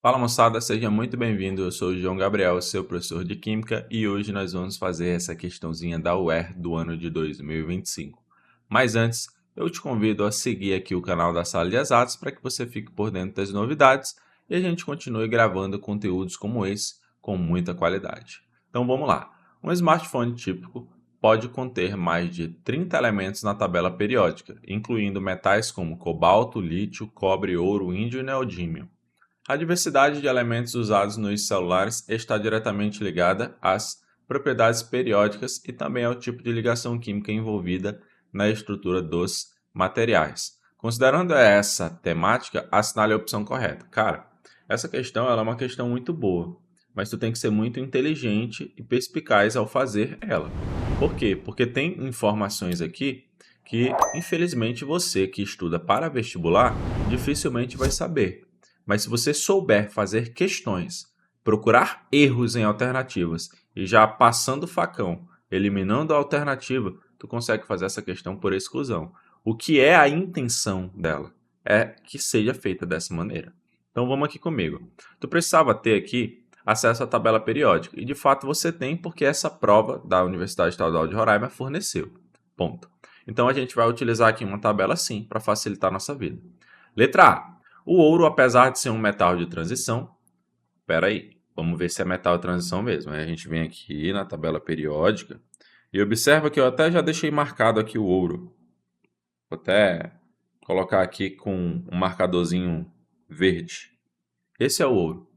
Fala moçada, seja muito bem-vindo. Eu sou o João Gabriel, seu professor de Química, e hoje nós vamos fazer essa questãozinha da UER do ano de 2025. Mas antes, eu te convido a seguir aqui o canal da Sala de Exatas para que você fique por dentro das novidades e a gente continue gravando conteúdos como esse com muita qualidade. Então vamos lá. Um smartphone típico pode conter mais de 30 elementos na tabela periódica, incluindo metais como cobalto, lítio, cobre, ouro, índio e neodímio. A diversidade de elementos usados nos celulares está diretamente ligada às propriedades periódicas e também ao tipo de ligação química envolvida na estrutura dos materiais. Considerando essa temática, assinale a opção correta. Cara, essa questão ela é uma questão muito boa, mas tu tem que ser muito inteligente e perspicaz ao fazer ela. Por quê? Porque tem informações aqui que, infelizmente, você que estuda para vestibular dificilmente vai saber. Mas se você souber fazer questões, procurar erros em alternativas e já passando o facão, eliminando a alternativa, tu consegue fazer essa questão por exclusão. O que é a intenção dela? É que seja feita dessa maneira. Então vamos aqui comigo. Tu precisava ter aqui acesso à tabela periódica, e de fato você tem porque essa prova da Universidade Estadual de Roraima forneceu. Ponto. Então a gente vai utilizar aqui uma tabela sim para facilitar a nossa vida. Letra A. O ouro, apesar de ser um metal de transição, espera aí, vamos ver se é metal de transição mesmo. Aí a gente vem aqui na tabela periódica e observa que eu até já deixei marcado aqui o ouro. Vou até colocar aqui com um marcadorzinho verde. Esse é o ouro.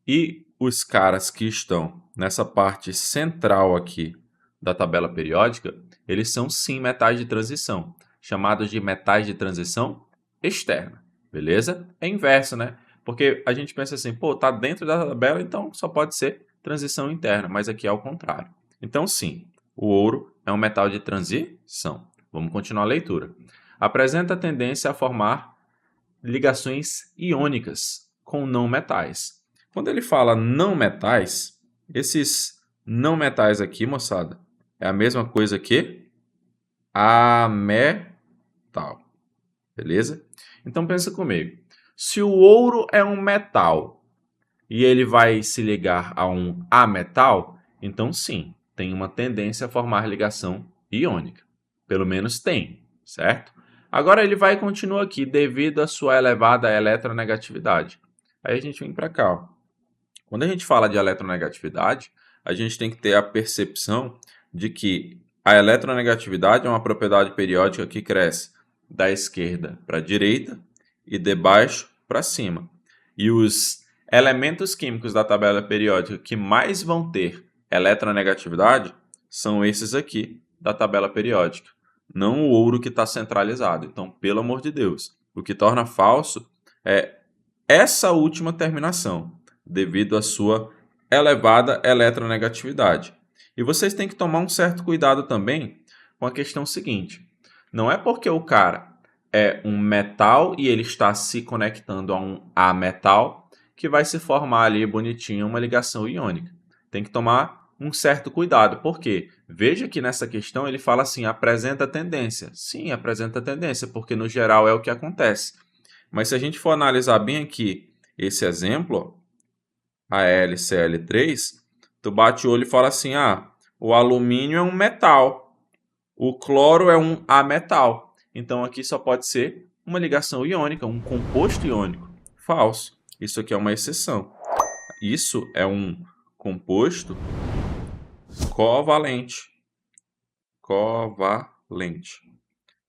E os caras que estão nessa parte central aqui da tabela periódica, eles são sim metais de transição, chamados de metais de transição externa. Beleza? É inverso, né? Porque a gente pensa assim, pô, tá dentro da tabela, então só pode ser transição interna, mas aqui é ao contrário. Então, sim, o ouro é um metal de transição. Vamos continuar a leitura. Apresenta tendência a formar ligações iônicas com não metais. Quando ele fala não metais, esses não metais aqui, moçada, é a mesma coisa que ametal. Beleza? Então pensa comigo. Se o ouro é um metal e ele vai se ligar a um ametal, então sim, tem uma tendência a formar ligação iônica. Pelo menos tem, certo? Agora ele vai e continua aqui, devido à sua elevada eletronegatividade. Aí a gente vem para cá. Ó. Quando a gente fala de eletronegatividade, a gente tem que ter a percepção de que a eletronegatividade é uma propriedade periódica que cresce da esquerda para a direita e de baixo para cima. E os elementos químicos da tabela periódica que mais vão ter eletronegatividade são esses aqui da tabela periódica, não o ouro que está centralizado. Então, pelo amor de Deus, o que torna falso é essa última terminação, devido à sua elevada eletronegatividade. E vocês têm que tomar um certo cuidado também com a questão seguinte: não é porque o cara é um metal e ele está se conectando a um ametal que vai se formar ali bonitinho uma ligação iônica. Tem que tomar um certo cuidado, porque veja que nessa questão ele fala assim, apresenta tendência. Sim, apresenta tendência, porque no geral é o que acontece. Mas se a gente for analisar bem aqui esse exemplo, ó, a LCl3, tu bate o olho e fala assim, o alumínio é um metal, o cloro é um ametal. Então aqui só pode ser uma ligação iônica, um composto iônico. Falso. Isso aqui é uma exceção. Isso é um composto covalente. Covalente.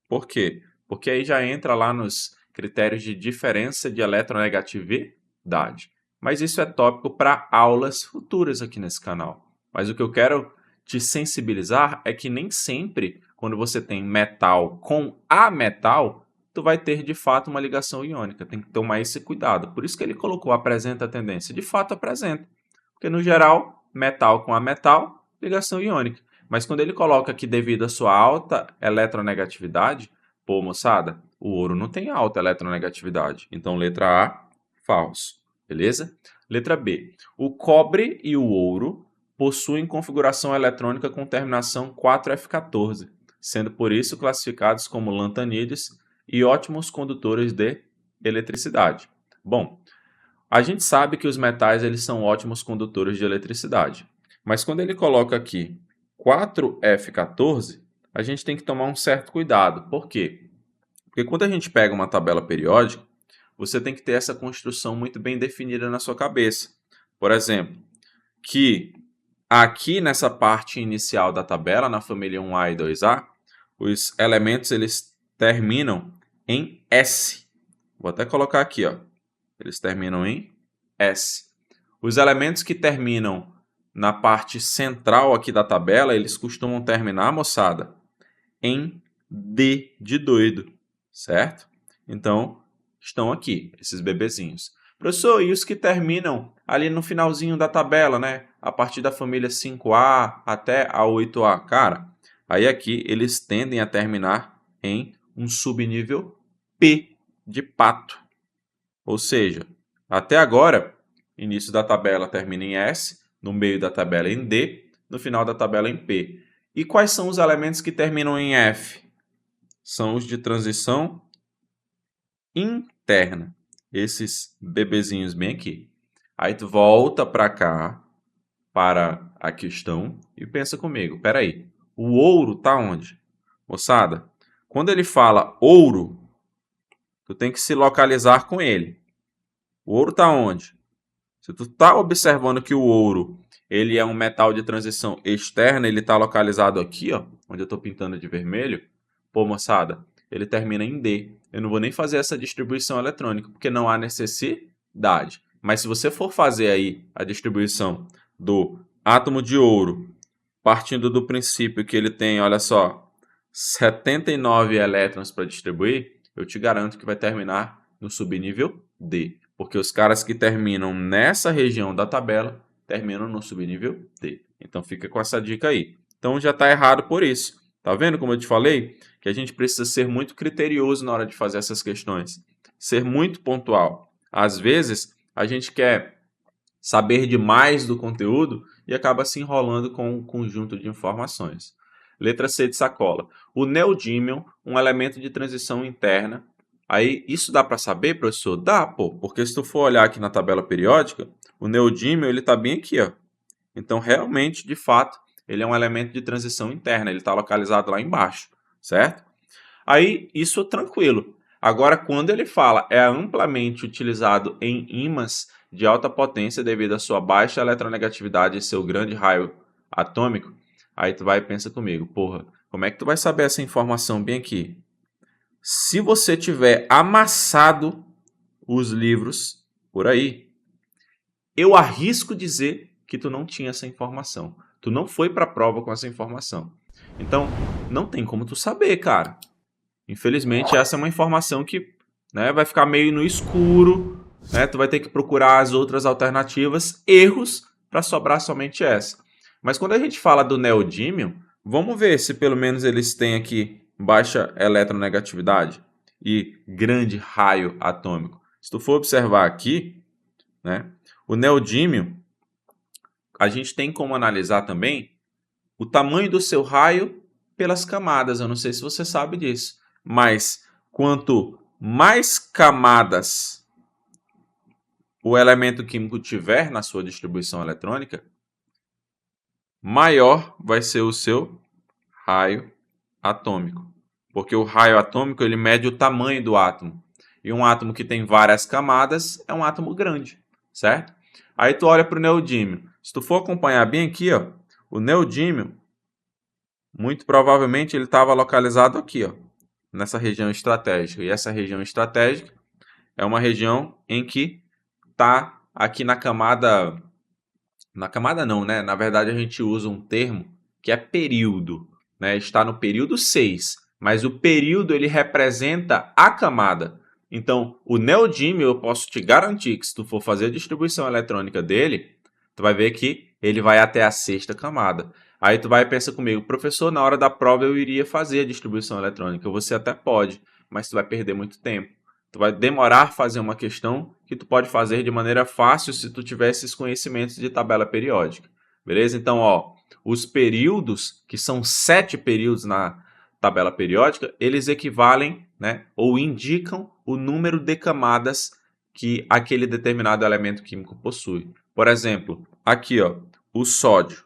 Por quê? Porque aí já entra lá nos critérios de diferença de eletronegatividade. Mas isso é tópico para aulas futuras aqui nesse canal. Mas o que eu quero te sensibilizar é que nem sempre, quando você tem metal com ametal, tu vai ter de fato uma ligação iônica. Tem que tomar esse cuidado. Por isso que ele colocou apresenta tendência. De fato apresenta. Porque no geral, metal com ametal, ligação iônica. Mas quando ele coloca que devido à sua alta eletronegatividade, pô, moçada, o ouro não tem alta eletronegatividade. Então, letra A, falso. Beleza? Letra B. O cobre e o ouro possuem configuração eletrônica com terminação 4F14, sendo por isso classificados como lantanídeos e ótimos condutores de eletricidade. Bom, A gente sabe que os metais eles são ótimos condutores de eletricidade, mas quando ele coloca aqui 4F14, a gente tem que tomar um certo cuidado. Por quê? Porque quando a gente pega uma tabela periódica, você tem que ter essa construção muito bem definida na sua cabeça. Por exemplo, que aqui nessa parte inicial da tabela, na família 1A e 2A, os elementos eles terminam em S. Vou até colocar aqui, ó. Eles terminam em S. Os elementos que terminam na parte central aqui da tabela, eles costumam terminar, moçada, em D de doido, certo? Então, estão aqui, esses bebezinhos. Professor, e os que terminam ali no finalzinho da tabela, né? A partir da família 5A até a 8A. Cara, aí aqui eles tendem a terminar em um subnível P de pato. Ou seja, até agora, início da tabela termina em S, no meio da tabela em D, no final da tabela em P. E quais são os elementos que terminam em F? São os de transição interna. Esses bebezinhos bem aqui. Aí tu volta para cá, para a questão, e pensa comigo. Espera aí, o ouro está onde? Moçada, quando ele fala ouro, tu tem que se localizar com ele. O ouro está onde? Se tu está observando que o ouro ele é um metal de transição externa, ele está localizado aqui, ó, onde eu estou pintando de vermelho. Pô, moçada, ele termina em D. Eu não vou nem fazer essa distribuição eletrônica, porque não há necessidade. Mas se você for fazer aí a distribuição do átomo de ouro, partindo do princípio que ele tem, olha só, 79 elétrons para distribuir, eu te garanto que vai terminar no subnível D. Porque os caras que terminam nessa região da tabela terminam no subnível D. Então fica com essa dica aí. Então já está errado por isso. Tá vendo como eu te falei? Que a gente precisa ser muito criterioso na hora de fazer essas questões. Ser muito pontual. Às vezes a gente quer saber demais do conteúdo e acaba se enrolando com um conjunto de informações. Letra C de sacola. O neodímio, um elemento de transição interna. Aí, isso dá para saber, professor? Dá, pô, porque se tu for olhar aqui na tabela periódica, o neodímio ele está bem aqui, ó. Então, realmente, de fato, ele é um elemento de transição interna, ele está localizado lá embaixo, certo? Aí, isso tranquilo. Agora, quando ele fala é amplamente utilizado em ímãs de alta potência devido à sua baixa eletronegatividade e seu grande raio atômico, aí tu vai e pensa comigo, porra, como é que tu vai saber essa informação bem aqui? Se você tiver amassado os livros por aí, eu arrisco dizer que tu não tinha essa informação. Tu não foi para a prova com essa informação. Então, não tem como tu saber, cara. Infelizmente, essa é uma informação que, né, vai ficar meio no escuro, né? Tu vai ter que procurar as outras alternativas, erros, para sobrar somente essa. Mas quando a gente fala do neodímio, vamos ver se pelo menos eles têm aqui baixa eletronegatividade e grande raio atômico. Se tu for observar aqui, né, o neodímio, a gente tem como analisar também o tamanho do seu raio pelas camadas. Eu não sei se você sabe disso, mas quanto mais camadas o elemento químico tiver na sua distribuição eletrônica, maior vai ser o seu raio atômico. Porque o raio atômico ele mede o tamanho do átomo. E um átomo que tem várias camadas é um átomo grande, certo? Aí tu olha para o neodímio. Se tu for acompanhar bem aqui, ó, o neodímio, muito provavelmente ele estava localizado aqui, ó, nessa região estratégica. E essa região estratégica é uma região em que está aqui na camada... Na camada não, né? Na verdade a gente usa um termo que é período, né? Está no período 6, mas o período ele representa a camada. Então, o neodímio eu posso te garantir que se tu for fazer a distribuição eletrônica dele, tu vai ver que ele vai até a 6ª camada. Aí tu vai e pensa comigo, professor, na hora da prova eu iria fazer a distribuição eletrônica. Você até pode, mas tu vai perder muito tempo. Tu vai demorar a fazer uma questão que tu pode fazer de maneira fácil se tu tiver esses conhecimentos de tabela periódica. Beleza? Então, ó, os períodos, que são 7 períodos na tabela periódica, eles equivalem, né, ou indicam o número de camadas que aquele determinado elemento químico possui. Por exemplo, aqui, ó, o sódio.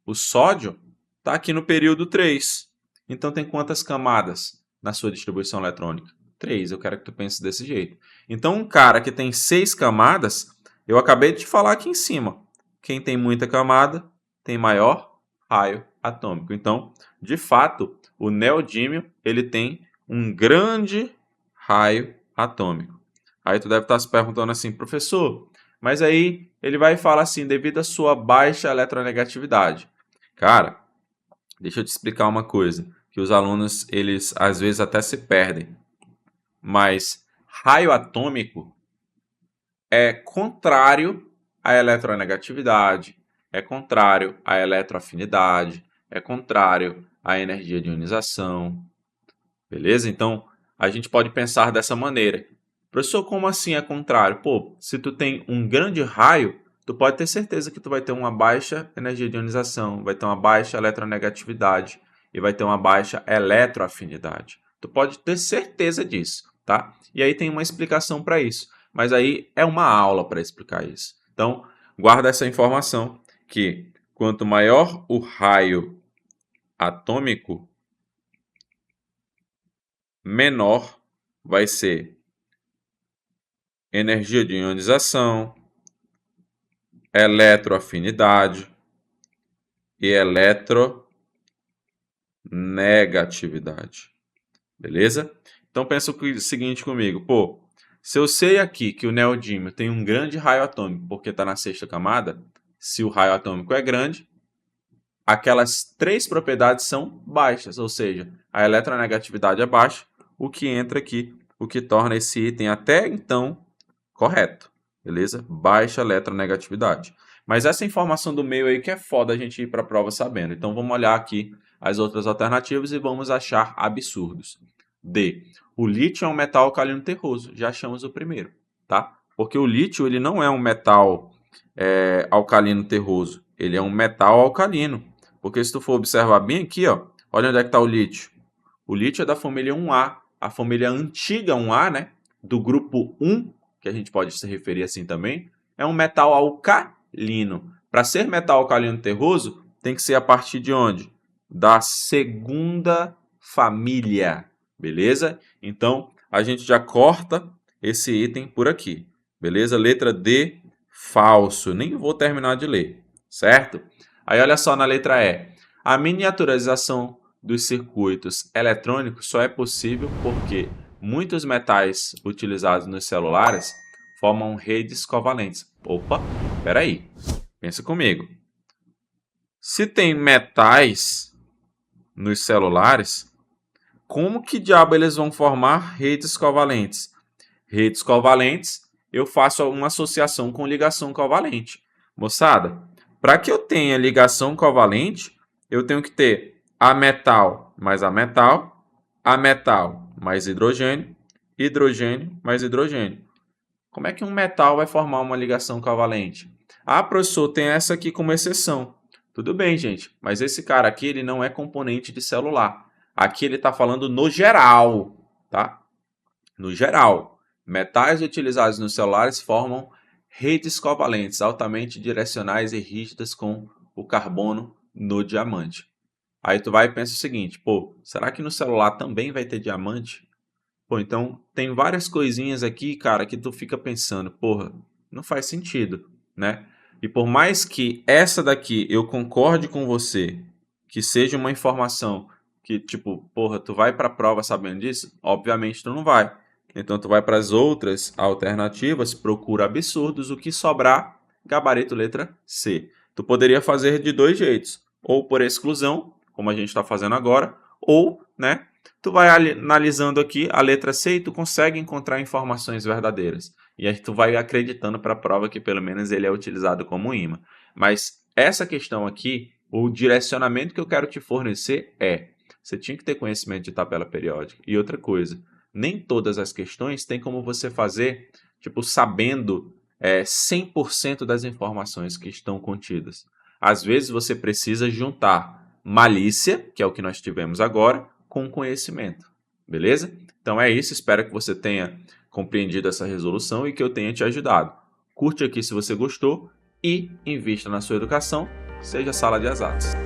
O sódio está aqui no período 3. Então, tem quantas camadas na sua distribuição eletrônica? 3. Eu quero que tu pense desse jeito. Então, um cara que tem 6 camadas, eu acabei de te falar aqui em cima. Quem tem muita camada tem maior raio atômico. Então, de fato, o neodímio ele tem um grande raio atômico. Aí tu deve estar se perguntando assim, professor, mas aí ele vai falar assim, devido à sua baixa eletronegatividade. Cara, deixa eu te explicar uma coisa, que os alunos, eles às vezes até se perdem. Mas raio atômico é contrário à eletronegatividade, é contrário à eletroafinidade, é contrário à energia de ionização. Beleza? Então, a gente pode pensar dessa maneira. Professor, como assim é contrário? Pô, se tu tem um grande raio, tu pode ter certeza que tu vai ter uma baixa energia de ionização, vai ter uma baixa eletronegatividade e vai ter uma baixa eletroafinidade. Tu pode ter certeza disso, tá? E aí tem uma explicação para isso, mas aí é uma aula para explicar isso. Então, guarda essa informação que quanto maior o raio atômico, menor vai ser energia de ionização, eletroafinidade e eletronegatividade. Beleza? Então pensa o seguinte comigo, pô, se eu sei aqui que o neodímio tem um grande raio atômico porque está na sexta camada, se o raio atômico é grande, aquelas 3 propriedades são baixas, ou seja, a eletronegatividade é baixa, o que entra aqui, o que torna esse item até então correto, beleza? Baixa eletronegatividade. Mas essa informação do meio aí que é foda a gente ir para a prova sabendo. Então vamos olhar aqui as outras alternativas e vamos achar absurdos. D. O lítio é um metal alcalino terroso. Já achamos o primeiro, tá? Porque o lítio ele não é um metal alcalino terroso. Ele é um metal alcalino. Porque se tu for observar bem aqui, ó, olha onde é que está o lítio. O lítio é da família 1A, a família antiga 1A, né? Do grupo 1, que a gente pode se referir assim também, é um metal alcalino. Para ser metal alcalino terroso, tem que ser a partir de onde? Da segunda família, beleza? Então, a gente já corta esse item por aqui, beleza? Letra D, falso. Nem vou terminar de ler, certo? Aí, olha só na letra E. A miniaturização dos circuitos eletrônicos só é possível porque muitos metais utilizados nos celulares formam redes covalentes. Opa, peraí, pensa comigo. Se tem metais nos celulares, como que diabo eles vão formar redes covalentes? Redes covalentes, eu faço uma associação com ligação covalente. Moçada, para que eu tenha ligação covalente, eu tenho que ter a metal mais a metal mais hidrogênio, hidrogênio mais hidrogênio. Como é que um metal vai formar uma ligação covalente? Ah, professor, tem essa aqui como exceção. Tudo bem, gente, mas esse cara aqui ele não é componente de celular. Aqui ele está falando no geral, tá? No geral, metais utilizados nos celulares formam redes covalentes altamente direcionais e rígidas com o carbono no diamante. Aí tu vai e pensa o seguinte, pô, será que no celular também vai ter diamante? Pô, então tem várias coisinhas aqui, cara, que tu fica pensando, porra, não faz sentido, né? E por mais que essa daqui eu concorde com você, que seja uma informação que, tipo, porra, tu vai pra prova sabendo disso? Obviamente tu não vai. Então tu vai para as outras alternativas, procura absurdos, o que sobrar, gabarito letra C. Tu poderia fazer de 2 jeitos, ou por exclusão, como a gente está fazendo agora, ou, né, tu vai analisando aqui a letra C e tu consegue encontrar informações verdadeiras. E aí tu vai acreditando para a prova que pelo menos ele é utilizado como ímã. Mas essa questão aqui, o direcionamento que eu quero te fornecer é, você tinha que ter conhecimento de tabela periódica. E outra coisa, nem todas as questões tem como você fazer, tipo, sabendo 100% das informações que estão contidas. Às vezes você precisa juntar malícia, que é o que nós tivemos agora, com conhecimento. Beleza? Então é isso, espero que você tenha compreendido essa resolução e que eu tenha te ajudado. Curte aqui se você gostou e invista na sua educação, seja Sala de Exatas.